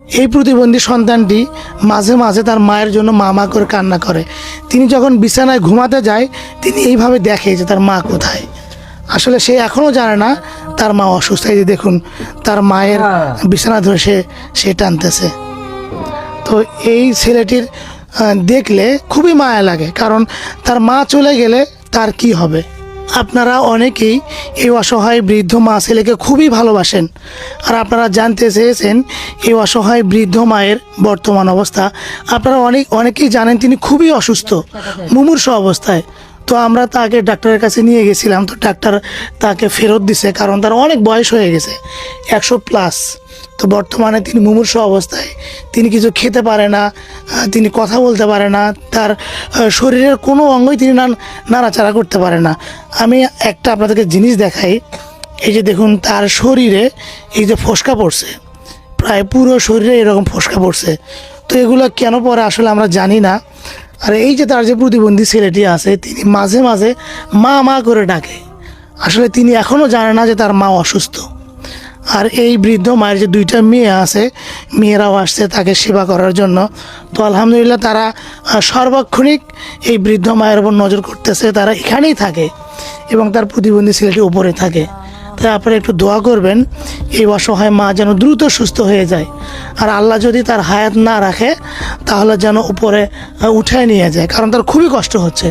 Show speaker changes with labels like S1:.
S1: এই প্রতিবন্ধী সন্তানটি মাঝে মাঝে তার মায়ের জন্য মা মা করে কান্না করে। তিনি যখন বিছানায় ঘুমাতে যায় তিনি এইভাবে দেখে যে তার মা কোথায়। আসলে সে এখনও জানে না তার মা অসুস্থ। এই যে দেখুন তার মায়ের বিছানা ধরে সে টানতেছে। তো এই ছেলেটির দেখলে খুবই মায়া লাগে, কারণ তার মা চলে গেলে তার কি হবে। আপনারা অনেকেই এই অসহায় বৃদ্ধ মা ছেলেকে খুবই ভালোবাসেন, আর আপনারা জানতে চেয়েছেন এই অসহায় বৃদ্ধ মায়ের বর্তমান অবস্থা। আপনারা অনেকেই জানেন তিনি খুবই অসুস্থ, মুমূর্ষু অবস্থায়। তো আমরা তাকে ডাক্তারের কাছে নিয়ে গেছিলাম, তো ডাক্তার তাকে ফেরত দিছে, কারণ তার অনেক বয়স হয়ে গেছে, 100+। তো বর্তমানে তিনি মুমূর্ষু অবস্থায়, তিনি কিছু খেতে পারে না, তিনি কথা বলতে পারে না, তার শরীরের কোনো অঙ্গই তিনি নাড়াচাড়া করতে পারে না। আমি একটা আপনাদেরকে জিনিস দেখাই। এই যে দেখুন তার শরীরে এই যে ফোসকা পড়ছে, প্রায় পুরো শরীরে এরকম ফোসকা পড়ছে। তো এগুলো কেন পড়ে আসলে আমরা জানি না। আর এই যে তার যে প্রতিবন্ধী ছেলেটি আছে তিনি মাঝে মাঝে মা মা করে ডাকে। আসলে তিনি এখনও জানে না যে তার মা অসুস্থ। আর এই বৃদ্ধ মায়ের যে 2টা মেয়ে আছে, মেয়েরাও আসছে তাকে সেবা করার জন্য। তো আলহামদুলিল্লাহ তারা সর্বক্ষণিক এই বৃদ্ধ মায়ের উপর নজর করতেছে। তারা এখানেই থাকে এবং তার প্রতিবন্ধী ছেলেটি উপরে থাকে। তাই আপনারা একটু দোয়া করবেন এই অসহায় মা যেন দ্রুত সুস্থ হয়ে যায়। আর আল্লাহ যদি তার হায়াত না রাখে তাহলে যেন উপরে উঠায় নিয়ে যায়, কারণ তার খুবই কষ্ট হচ্ছে।